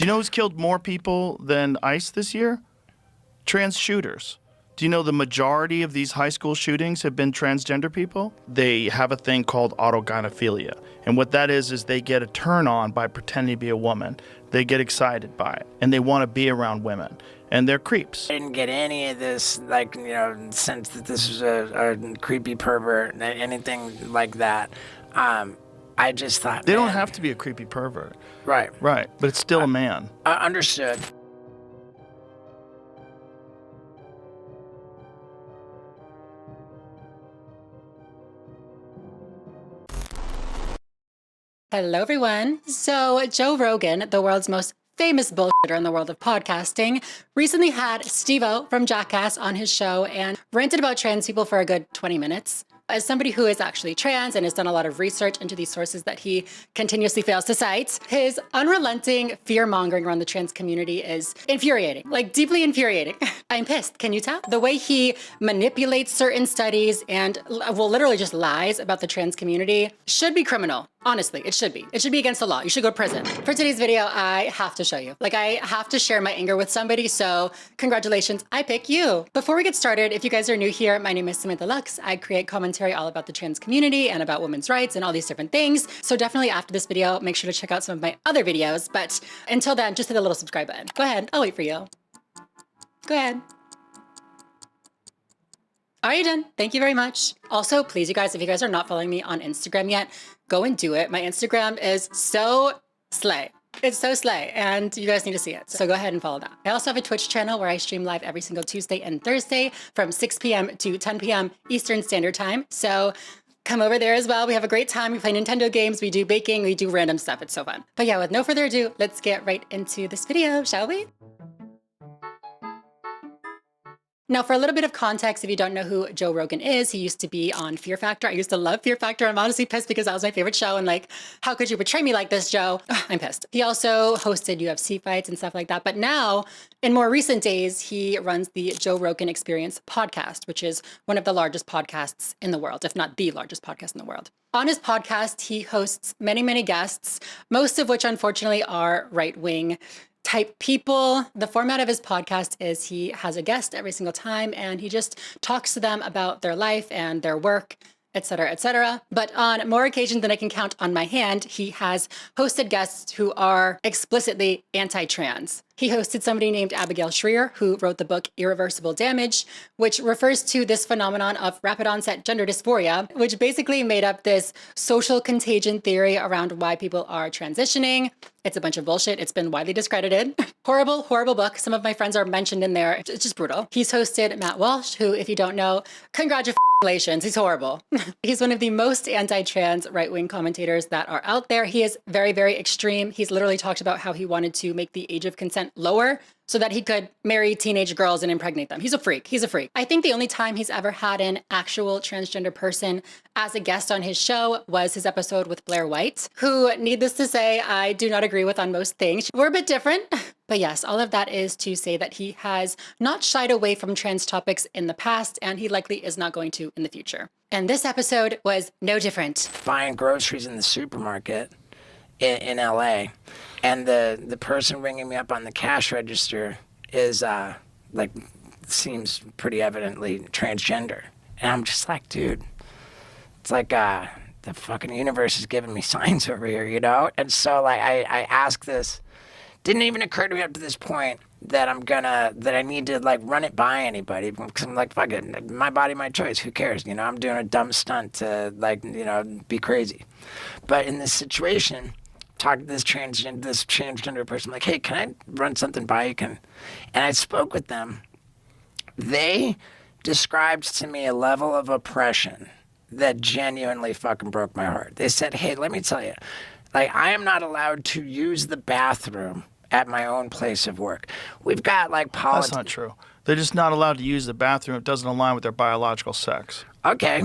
Do you know who's killed more people than ICE this year? Trans shooters. Do you know the majority of these high school shootings have been transgender people? They have a thing called autogynephilia. And what that is they get a turn on by pretending to be a woman. They get excited by it. And they want to be around women. And they're creeps. I didn't get any of this, like, sense that this was a creepy pervert, anything like that. I just thought, they don't have to be a creepy pervert. Right. Right. But it's still a man. Understood. Hello, everyone. So Joe Rogan, the world's most famous bullshitter in the world of podcasting, recently had Steve-O from Jackass on his show and ranted about trans people for a good 20 minutes. As somebody who is actually trans and has done a lot of research into these sources that he continuously fails to cite, his unrelenting fear-mongering around the trans community is infuriating, like deeply infuriating. I'm pissed, can you tell? The way he manipulates certain studies and literally just lies about the trans community should be criminal. Honestly, it should be. It should be against the law. You should go to prison. For today's video, I have to show you. Like, I have to share my anger with somebody, so congratulations, I pick you. Before we get started, if you guys are new here, my name is Samantha. I create commentary all about the trans community and about women's rights and all these different things. So definitely after this video, make sure to check out some of my other videos. But until then, just hit the little subscribe button. Go ahead, I'll wait for you. Go ahead. Are you done? Thank you very much. Also, please, you guys, if you guys are not following me on Instagram yet, go and do it. My Instagram is so slay. It's so slay, and you guys need to see it. So go ahead and follow that. I also have a Twitch channel where I stream live every single Tuesday and Thursday from 6 p.m. to 10 p.m. Eastern Standard Time. So come over there as well. We have a great time. We play Nintendo games, we do baking, we do random stuff. It's so fun. But yeah, with no further ado, let's get right into this video, shall we? Now, for a little bit of context, if you don't know who Joe Rogan is, he used to be on Fear Factor. I used to love Fear Factor. I'm honestly pissed because that was my favorite show. And like, how could you betray me like this, Joe? I'm pissed. He also hosted UFC fights and stuff like that. But now, in more recent days, he runs the Joe Rogan Experience podcast, which is one of the largest podcasts in the world, if not the largest podcast in the world. On his podcast, he hosts many, many guests, most of which unfortunately are right-wing type people. The format of his podcast is he has a guest every single time and he just talks to them about their life and their work, etc., etc. But on more occasions than I can count on my hand, he has hosted guests who are explicitly anti-trans. He hosted somebody named Abigail Shrier, who wrote the book Irreversible Damage, which refers to this phenomenon of rapid onset gender dysphoria, which basically made up this social contagion theory around why people are transitioning. It's a bunch of bullshit. It's been widely discredited. Horrible, horrible book. Some of my friends are mentioned in there. It's just brutal. He's hosted Matt Walsh, who, if you don't know, congratulations, he's horrible. He's one of the most anti-trans right-wing commentators that are out there. He is very, very extreme. He's literally talked about how he wanted to make the age of consent lower so that he could marry teenage girls and impregnate them. He's a freak. He's a freak. I think the only time he's ever had an actual transgender person as a guest on his show was his episode with Blair White, who, needless to say, I do not agree with on most things. We're a bit different. But yes, all of that is to say that he has not shied away from trans topics in the past, and he likely is not going to in the future. And this episode was no different. Buying groceries in the supermarket in LA, and the person ringing me up on the cash register is seems pretty evidently transgender. And I'm just like, dude, it's like the fucking universe is giving me signs over here, you know? And so like I ask this. Didn't even occur to me up to this point that I need to like run it by anybody, because I'm like, fuck it, my body, my choice, who cares? You know, I'm doing a dumb stunt to like, be crazy. But in this situation, talk to this transgender person, like, hey, can I run something by you? And I spoke with them. They described to me a level of oppression that genuinely fucking broke my heart. They said, hey, let me tell you, like, I am not allowed to use the bathroom at my own place of work. We've got like politics. That's not true. They're just not allowed to use the bathroom. It doesn't align with their biological sex. Okay.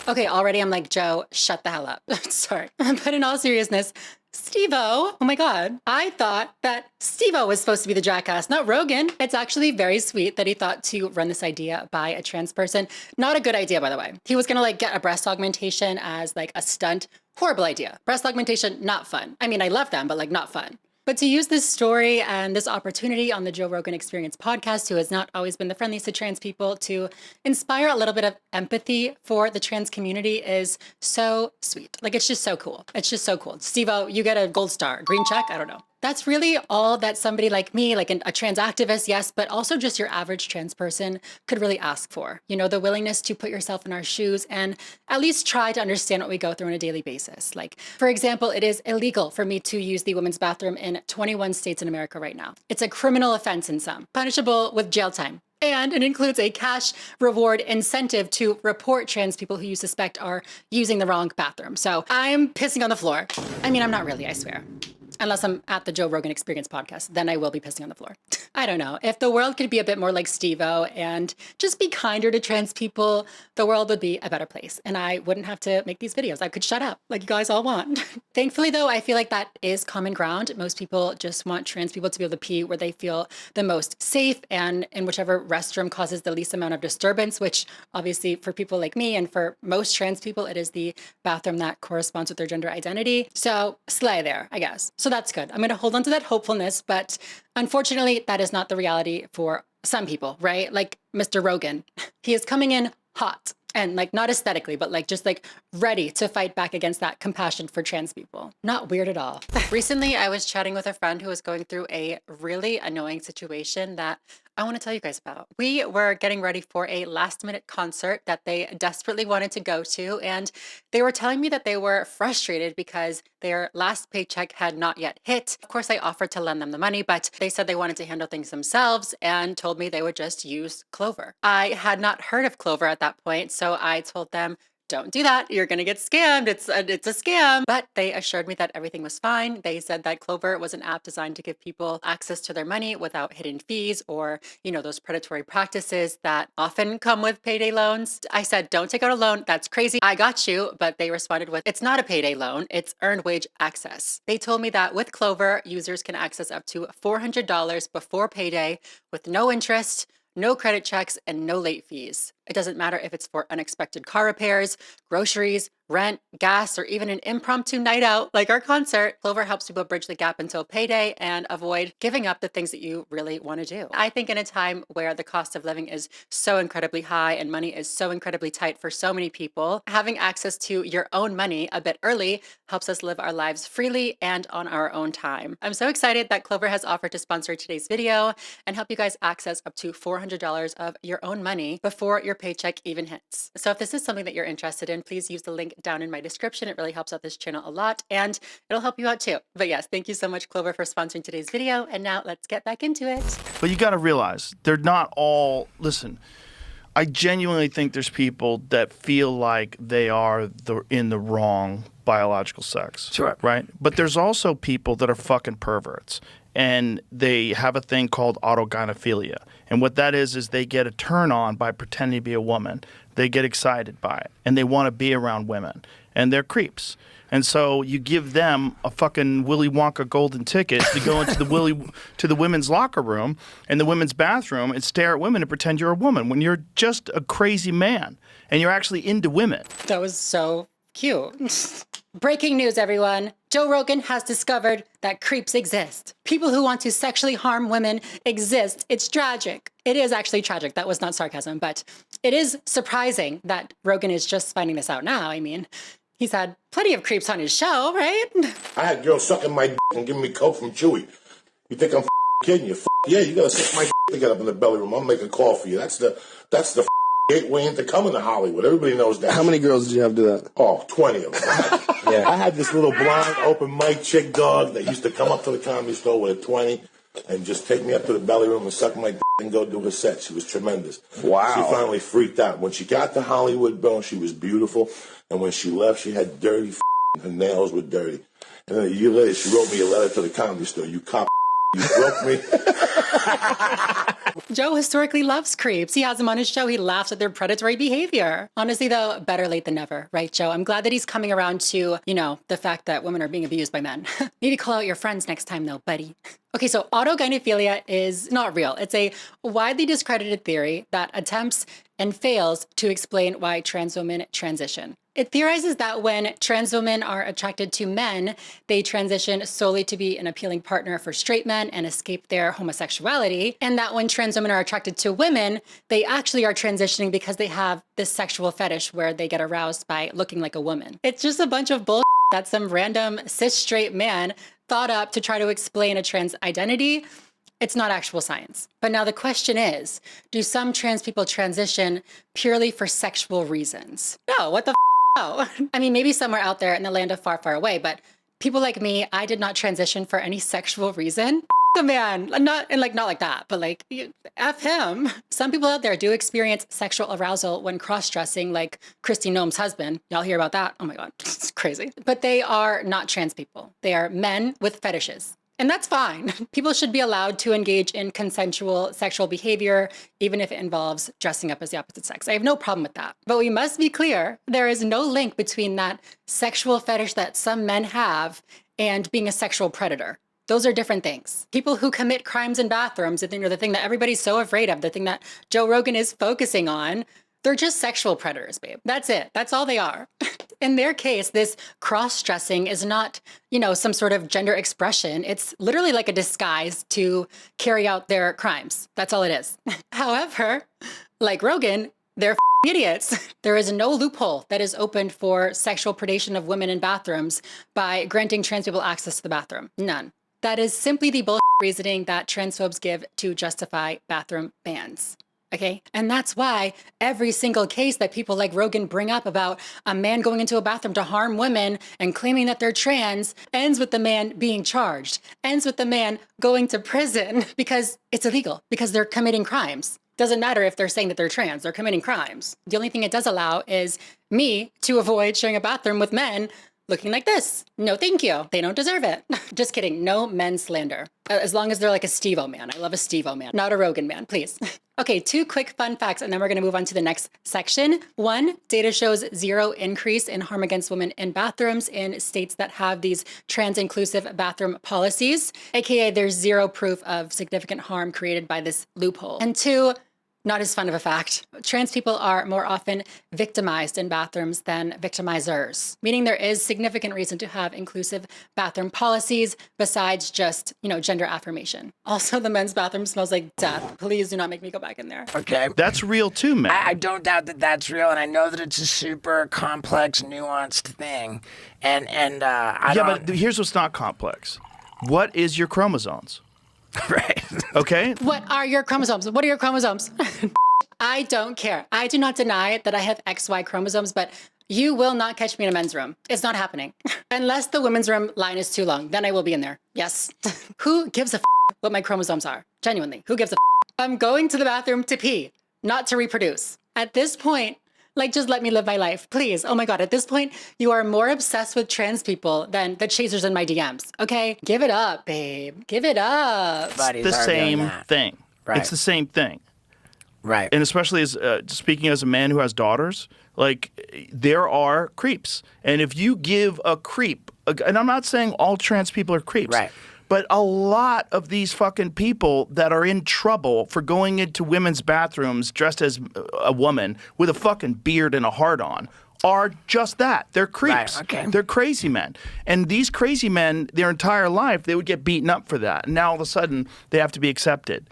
Okay, already I'm like, Joe, shut the hell up. Sorry. But in all seriousness, Steve-O, oh my God, I thought that Steve-O was supposed to be the jackass, not Rogan. It's actually very sweet that he thought to run this idea by a trans person. Not a good idea, by the way. He was gonna like get a breast augmentation as like a stunt. Horrible idea. Breast augmentation, not fun. I mean, I love them, but like not fun. But to use this story and this opportunity on the Joe Rogan Experience podcast, who has not always been the friendliest to trans people, to inspire a little bit of empathy for the trans community is so sweet. Like, it's just so cool. It's just so cool. Steve-O, you get a gold star, green check, I don't know. That's really all that somebody like me, like a trans activist, yes, but also just your average trans person could really ask for. You know, the willingness to put yourself in our shoes and at least try to understand what we go through on a daily basis. Like, for example, it is illegal for me to use the women's bathroom in 21 states in America right now. It's a criminal offense in some, punishable with jail time. And it includes a cash reward incentive to report trans people who you suspect are using the wrong bathroom. So I'm pissing on the floor. I mean, I'm not really, I swear. Unless I'm at the Joe Rogan Experience podcast, then I will be pissing on the floor. I don't know. If the world could be a bit more like Steve-O and just be kinder to trans people, the world would be a better place. And I wouldn't have to make these videos. I could shut up like you guys all want. Thankfully, though, I feel like that is common ground. Most people just want trans people to be able to pee where they feel the most safe and in whichever restroom causes the least amount of disturbance, which obviously for people like me and for most trans people, it is the bathroom that corresponds with their gender identity. So slay there, I guess. So that's good. I'm going to hold on to that hopefulness, but unfortunately, that is not the reality for some people, right? Like Mr. Rogan, he is coming in hot and like not aesthetically, but like just like ready to fight back against that compassion for trans people. Not weird at all. Recently, I was chatting with a friend who was going through a really annoying situation that I want to tell you guys about. We were getting ready for a last minute concert that they desperately wanted to go to. And they were telling me that they were frustrated because their last paycheck had not yet hit. Of course, I offered to lend them the money, but they said they wanted to handle things themselves and told me they would just use Clover. I had not heard of Clover at that point, so I told them, don't do that. You're going to get scammed. It's a scam. But they assured me that everything was fine. They said that Clover was an app designed to give people access to their money without hidden fees or, you know, those predatory practices that often come with payday loans. I said, don't take out a loan. That's crazy. I got you. But they responded with, it's not a payday loan. It's earned wage access. They told me that with Clover, users can access up to $400 before payday with no interest, no credit checks, and no late fees. It doesn't matter if it's for unexpected car repairs, groceries, rent, gas, or even an impromptu night out like our concert. Clover helps people bridge the gap until payday and avoid giving up the things that you really want to do. I think in a time where the cost of living is so incredibly high and money is so incredibly tight for so many people, having access to your own money a bit early helps us live our lives freely and on our own time. I'm so excited that Clover has offered to sponsor today's video and help you guys access up to $400 of your own money before your paycheck even hits. So if this is something that you're interested in, please use the link down in my description. It really helps out this channel a lot and it'll help you out too. But yes, thank you so much, Clover, for sponsoring today's video. And now let's get back into it. But you got to realize they're not all, listen, I genuinely think there's people that feel like they are in the wrong biological sex. Sure. Right? But there's also people that are fucking perverts. And they have a thing called autogynephilia. And what that is they get a turn on by pretending to be a woman. They get excited by it. And they want to be around women. And they're creeps. And so you give them a fucking Willy Wonka golden ticket to go into the women's locker room and the women's bathroom and stare at women and pretend you're a woman when you're just a crazy man and you're actually into women. That was so cute. Breaking news, everyone. Joe Rogan has discovered that creeps exist. People who want to sexually harm women exist. It's tragic. It is actually tragic. That was not sarcasm, but it is surprising that Rogan is just finding this out now. I mean, he's had plenty of creeps on his show, right? I had girls sucking my dick and giving me coke from Chewy. You think I'm kidding you? Yeah, you gotta suck my dick to get up in the belly room. I'll make a call for you. That's the gateway into coming to Hollywood. Everybody knows that. How many girls did you have do that? Oh, 20 of them. I had this little blonde open mic chick dog that used to come up to the Comedy Store with a 20 and just take me up to the belly room and suck my dick and go do her set. She was tremendous. Wow. She finally freaked out. When she got to Hollywood, bro, she was beautiful. And when she left, she had dirty her nails were dirty. And then a year later, she wrote me a letter to the Comedy Store. You cop, you broke me. Joe historically loves creeps. He has them on his show. He laughs at their predatory behavior. Honestly, though, better late than never, right, Joe? I'm glad that he's coming around to, you know, the fact that women are being abused by men. Need to call out your friends next time, though, buddy. Okay, so autogynephilia is not real. It's a widely discredited theory that attempts and fails to explain why trans women transition. It theorizes that when trans women are attracted to men, they transition solely to be an appealing partner for straight men and escape their homosexuality. And that when trans women are attracted to women, they actually are transitioning because they have this sexual fetish where they get aroused by looking like a woman. It's just a bunch of bullshit that some random cis straight man thought up to try to explain a trans identity. It's not actual science. But now the question is, do some trans people transition purely for sexual reasons? No, what the no. I mean, maybe somewhere out there in the land of far, far away, but people like me, I did not transition for any sexual reason. The man, not like that, but like, F him. Some people out there do experience sexual arousal when cross-dressing, like Kristi Noem's husband. Y'all hear about that? Oh my God, it's crazy. But they are not trans people. They are men with fetishes. And that's fine. People should be allowed to engage in consensual sexual behavior, even if it involves dressing up as the opposite sex. I have no problem with that. But we must be clear, there is no link between that sexual fetish that some men have and being a sexual predator. Those are different things. People who commit crimes in bathrooms, the thing that everybody's so afraid of, the thing that Joe Rogan is focusing on, they're just sexual predators, babe. That's it. That's all they are. In their case, this cross-dressing is not, some sort of gender expression. It's literally like a disguise to carry out their crimes. That's all it is. However, like Rogan, they're idiots. There is no loophole that is opened for sexual predation of women in bathrooms by granting trans people access to the bathroom. None. That is simply the bullshit reasoning that transphobes give to justify bathroom bans. Okay. And that's why every single case that people like Rogan bring up about a man going into a bathroom to harm women and claiming that they're trans ends with the man being charged, ends with the man going to prison because it's illegal, because they're committing crimes. Doesn't matter if they're saying that they're trans, they're committing crimes. The only thing it does allow is me to avoid sharing a bathroom with men looking like this. No, thank you. They don't deserve it. Just kidding. No men slander. As long as they're like a Steve-O man. I love a Steve-O man, not a Rogan man, please. Okay, 2 quick fun facts, and then we're going to move on to the next section. 1, data shows 0 increase in harm against women in bathrooms in states that have these trans-inclusive bathroom policies, aka there's 0 proof of significant harm created by this loophole. And 2, not as fun of a fact, trans people are more often victimized in bathrooms than victimizers, meaning there is significant reason to have inclusive bathroom policies besides just, gender affirmation. Also, the men's bathroom smells like death. Please do not make me go back in there. Okay. That's real too, man. I don't doubt that that's real, and I know that it's a super complex, nuanced thing. And but here's what's not complex. What is your chromosomes? Right. Okay. What are your chromosomes? What are your chromosomes? I don't care. I do not deny that I have XY chromosomes, but you will not catch me in a men's room. It's not happening. Unless the women's room line is too long, then I will be in there. Yes. Who gives a what my chromosomes are? Genuinely, who gives a I'm going to the bathroom to pee, not to reproduce. At this point, just let me live my life, please. Oh my God, at this point, you are more obsessed with trans people than the chasers in my DMs, okay? Give it up, babe. Give it up. It's the same thing. Right. It's the same thing. Right. And especially as speaking as a man who has daughters, there are creeps. And if you give a creep, and I'm not saying all trans people are creeps. Right. But a lot of these fucking people that are in trouble for going into women's bathrooms dressed as a woman with a fucking beard and a heart on are just that. They're creeps. Right, okay. They're crazy men. And these crazy men, their entire life, they would get beaten up for that. And now all of a sudden, they have to be accepted.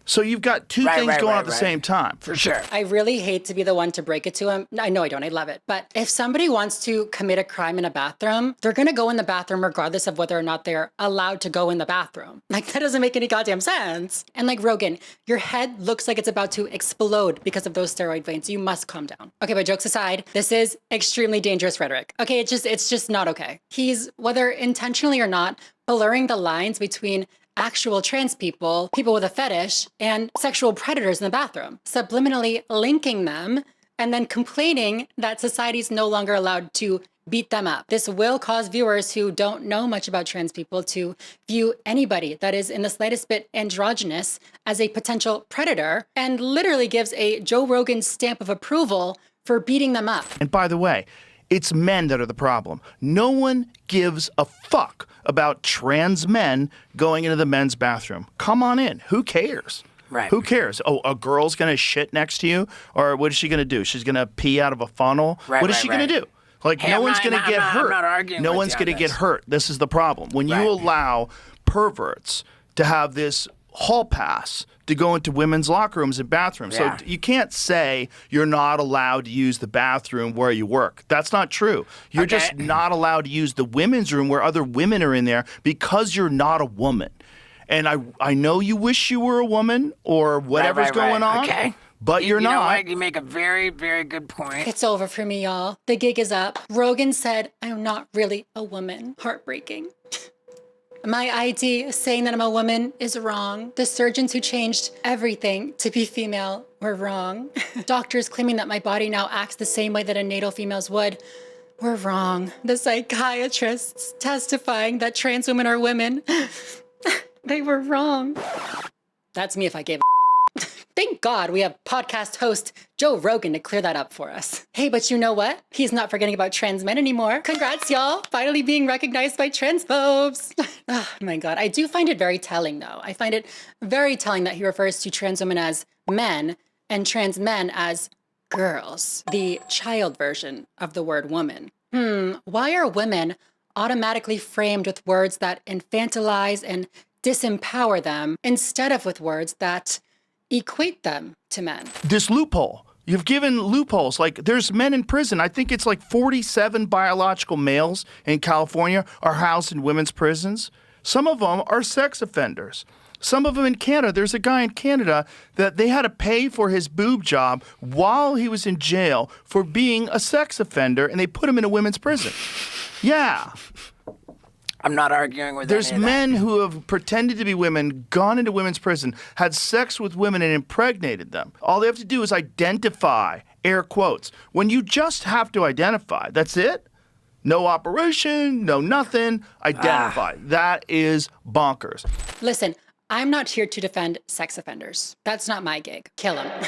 So you've got two things going on at the same time. For sure. I really hate to be the one to break it to him. I know I don't. I love it. But if somebody wants to commit a crime in a bathroom, they're going to go in the bathroom regardless of whether or not they're allowed to go in the bathroom. That doesn't make any goddamn sense. And like Rogan, your head looks like it's about to explode because of those steroid veins. You must calm down. Okay, but jokes aside, this is extremely dangerous rhetoric. Okay, it's just not okay. He's, whether intentionally or not, blurring the lines between actual trans people, people with a fetish, and sexual predators in the bathroom, subliminally linking them and then complaining that society's no longer allowed to beat them up. This will cause viewers who don't know much about trans people to view anybody that is in the slightest bit androgynous as a potential predator and literally gives a Joe Rogan stamp of approval for beating them up. And by the way, it's men that are the problem. No one gives a fuck about trans men going into the men's bathroom. Come on in. Who cares? Right. Who cares? Oh, a girl's going to shit next to you? Or what is she going to do? She's going to pee out of a funnel? Right, What is right, she going right. to do? Like, Hey, no I'm one's not- going to I'm get not- hurt. I'm not arguing No with one's you on going to get this. hurt. This is the problem. When Right. you allow perverts to have this hall pass to go into women's locker rooms and bathrooms. Yeah. So you can't say you're not allowed to use the bathroom where you work. That's not true. You're Okay. just not allowed to use the women's room where other women are in there because you're not a woman. And I know you wish you were a woman or whatever's right, going on, Okay. but you're You know not. what? You make a very, very good point. It's over for me, y'all. The gig is up. Rogan said I'm not really a woman. Heartbreaking. My ID saying that I'm a woman is wrong. The surgeons who changed everything to be female were wrong. Doctors claiming that my body now acts the same way that a natal female's would were wrong. The psychiatrists testifying that trans women are women, they were wrong. That's me if I gave a Thank God we have podcast host Joe Rogan to clear that up for us. Hey, but you know what? He's not forgetting about trans men anymore. Congrats, y'all. Finally being recognized by transphobes. Oh my God. I do find it very telling, though. I find it very telling that he refers to trans women as men and trans men as girls, the child version of the word woman. Why are women automatically framed with words that infantilize and disempower them instead of with words that equate them to men? This loophole. You've given loopholes. Like, there's men in prison. I think it's like 47 biological males in California are housed in women's prisons. Some of them are sex offenders. Some of them in Canada. There's a guy in Canada that they had to pay for his boob job while he was in jail for being a sex offender, and they put him in a women's prison. Yeah. I'm not arguing with There's any of that. men who have pretended to be women, gone into women's prison, had sex with women and impregnated them. All they have to do is identify, air quotes. When you just have to identify, that's it. No operation, no nothing, identify. That is bonkers. Listen, I'm not here to defend sex offenders. That's not my gig. Kill them.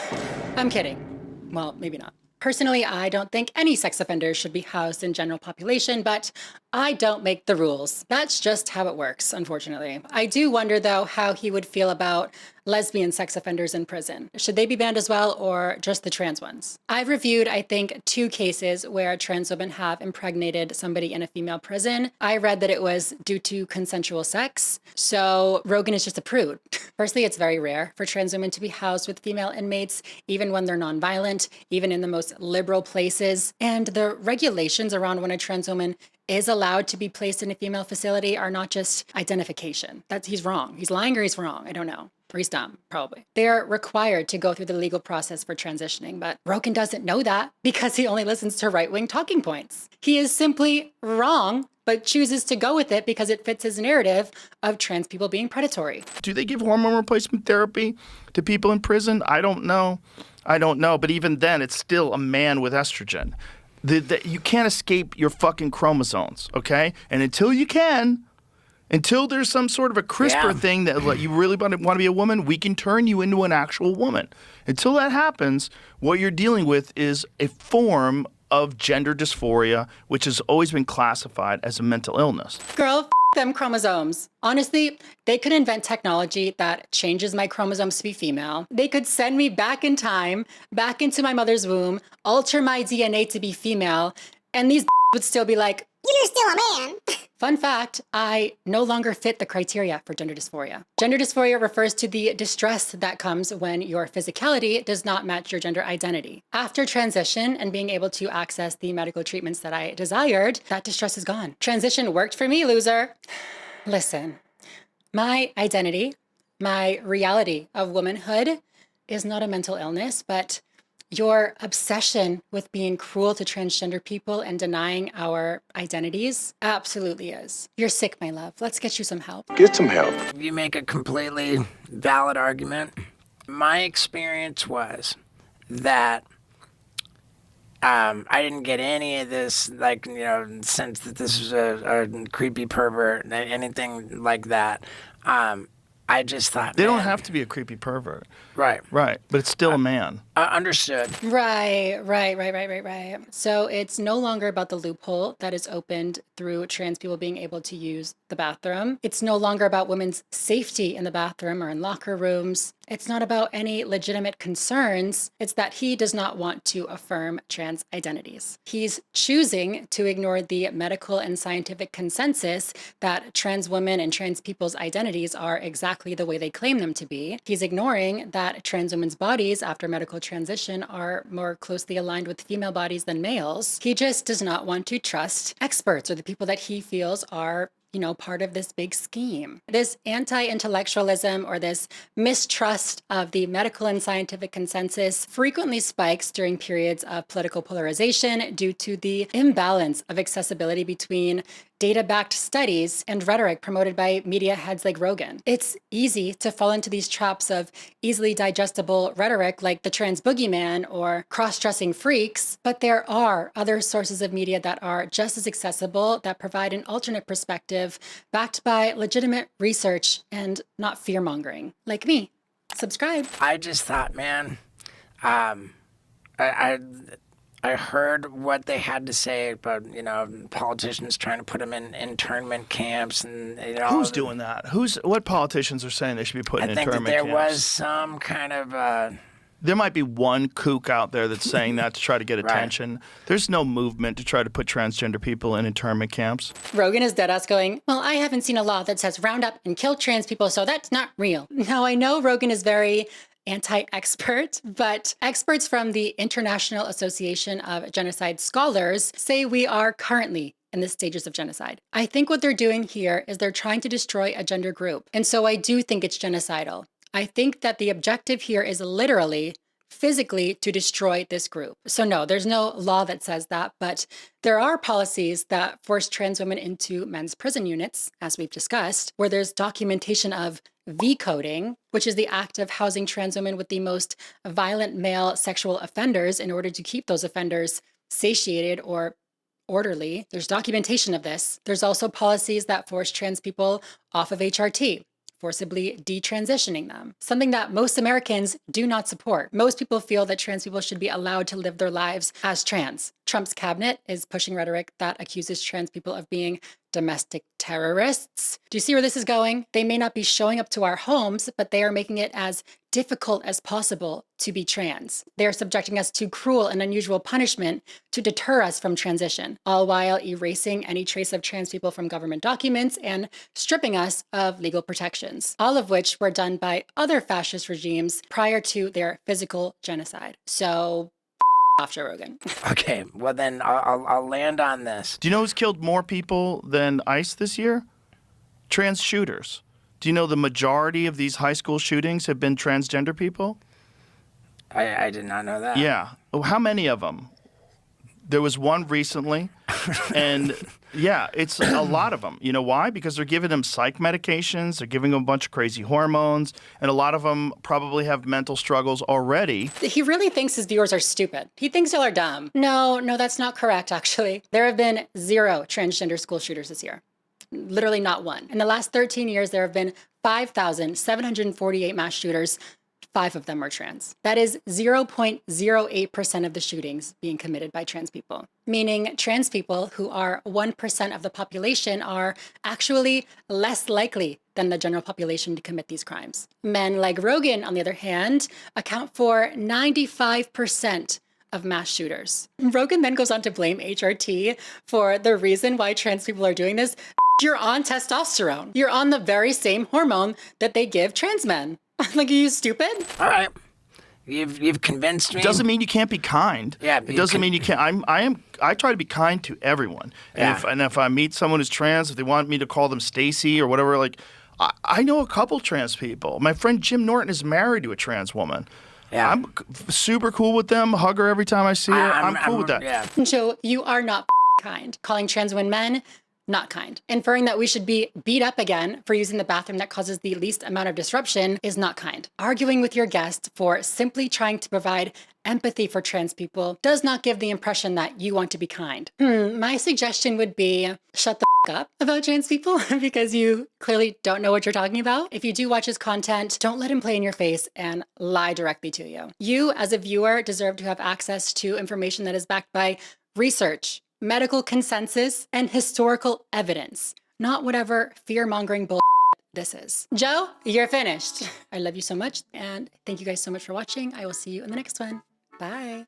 I'm kidding. Well, maybe not. Personally, I don't think any sex offenders should be housed in general population, but I don't make the rules. That's just how it works, unfortunately. I do wonder, though, how he would feel about lesbian sex offenders in prison. Should they be banned as well, or just the trans ones? I've reviewed, I think, 2 cases where trans women have impregnated somebody in a female prison. I read that it was due to consensual sex, so Rogan is just a prude. Firstly, it's very rare for trans women to be housed with female inmates, even when they're nonviolent, even in the most liberal places. And the regulations around when a trans woman is allowed to be placed in a female facility are not just identification. He's wrong. He's lying or he's wrong. I don't know. Or he's dumb, probably. They're required to go through the legal process for transitioning, but Rogan doesn't know that because he only listens to right-wing talking points. He is simply wrong, but chooses to go with it because it fits his narrative of trans people being predatory. Do they give hormone replacement therapy to people in prison? I don't know. But even then, it's still a man with estrogen. You can't escape your fucking chromosomes, okay? And until you can, until there's some sort of a CRISPR thing that you really want to be a woman, we can turn you into an actual woman. Until that happens, what you're dealing with is a form of gender dysphoria, which has always been classified as a mental illness. Girl, them chromosomes. Honestly, they could invent technology that changes my chromosomes to be female. They could send me back in time, back into my mother's womb, alter my DNA to be female, and these would still be like, You're still a man. Fun fact, I no longer fit the criteria for gender dysphoria. Gender dysphoria refers to the distress that comes when your physicality does not match your gender identity. After transition and being able to access the medical treatments that I desired, that distress is gone. Transition worked for me, loser. Listen, my identity, my reality of womanhood is not a mental illness, but your obsession with being cruel to transgender people and denying our identities absolutely is. You're sick, my love. Let's get you some help. Get some help. You make a completely valid argument. My experience was that I didn't get any of this, sense that this was a creepy pervert, anything like that. I just thought They don't man, have to be a creepy pervert. right. Right, but it's still a man. Understood. Right. So it's no longer about the loophole that is opened through trans people being able to use the bathroom. It's no longer about women's safety in the bathroom or in locker rooms. It's not about any legitimate concerns. It's that he does not want to affirm trans identities. He's choosing to ignore the medical and scientific consensus that trans women and trans people's identities are exactly the way they claim them to be. He's ignoring that trans women's bodies after medical transition are more closely aligned with female bodies than males. He just does not want to trust experts or the people that he feels are part of this big scheme. This anti-intellectualism or this mistrust of the medical and scientific consensus frequently spikes during periods of political polarization due to the imbalance of accessibility between data-backed studies and rhetoric promoted by media heads like Rogan. It's easy to fall into these traps of easily digestible rhetoric like the trans boogeyman or cross-dressing freaks, but there are other sources of media that are just as accessible, that provide an alternate perspective backed by legitimate research and not fear-mongering. Like me. Subscribe. I just thought, man, I heard what they had to say about, politicians trying to put them in internment camps and, Who's doing that? What politicians are saying they should be put in I think that internment there camps? was some kind of... There might be one kook out there that's saying that to try to get attention. There's no movement to try to put transgender people in internment camps. Rogan is deadass going, well, I haven't seen a law that says round up and kill trans people, so that's not real. Now, I know Rogan is very anti-expert, but experts from the International Association of Genocide Scholars say we are currently in the stages of genocide. I think what they're doing here is they're trying to destroy a gender group. And so I do think it's genocidal. I think that the objective here is literally, physically, to destroy this group. So no, there's no law that says that, but there are policies that force trans women into men's prison units, as we've discussed, where there's documentation of V-coding, which is the act of housing trans women with the most violent male sexual offenders in order to keep those offenders satiated or orderly. There's documentation of this. There's also policies that force trans people off of HRT, forcibly detransitioning them, something that most Americans do not support. Most people feel that trans people should be allowed to live their lives as trans. Trump's cabinet is pushing rhetoric that accuses trans people of being domestic terrorists. Do you see where this is going? They may not be showing up to our homes, but they are making it as difficult as possible to be trans. They are subjecting us to cruel and unusual punishment to deter us from transition, all while erasing any trace of trans people from government documents and stripping us of legal protections, all of which were done by other fascist regimes prior to their physical genocide. So, off Joe Rogan. Okay, well then I'll land on this. Do you know who's killed more people than ICE this year? Trans shooters. Do you know the majority of these high school shootings have been transgender people? I did not know that. Yeah. Oh, how many of them? There was one recently, and yeah, it's a lot of them. You know why? Because they're giving them psych medications, they're giving them a bunch of crazy hormones, and a lot of them probably have mental struggles already. He really thinks his viewers are stupid. He thinks y'all are dumb. No, that's not correct, actually. There have been 0 transgender school shooters this year. Literally not one. In the last 13 years, there have been 5,748 mass shooters. 5 of them were trans. That is 0.08% of the shootings being committed by trans people. Meaning trans people, who are 1% of the population, are actually less likely than the general population to commit these crimes. Men like Rogan, on the other hand, account for 95% of mass shooters. Rogan then goes on to blame HRT for the reason why trans people are doing this. You're on testosterone. You're on the very same hormone that they give trans men. Like, are you stupid? All right. You've convinced me. Doesn't mean you can't be kind. Yeah, it doesn't mean you can't. I try to be kind to everyone. And Yeah. if I meet someone who's trans, if they want me to call them Stacy or whatever, like I know a couple trans people. My friend Jim Norton is married to a trans woman. Yeah. I'm super cool with them. Hug her every time I see her. I'm cool with that. Yeah. Joe, you are not kind. Calling trans women men, not kind. Inferring that we should be beat up again for using the bathroom that causes the least amount of disruption is not kind. Arguing with your guest for simply trying to provide empathy for trans people does not give the impression that you want to be kind. My suggestion would be shut the up about trans people because you clearly don't know what you're talking about. If you do watch his content, don't let him play in your face and lie directly to you. You, as a viewer, deserve to have access to information that is backed by research, medical consensus, and historical evidence, not whatever fear-mongering bull this is. Joe, you're finished. I love you so much, and thank you guys so much for watching. I will see you in the next one. Bye.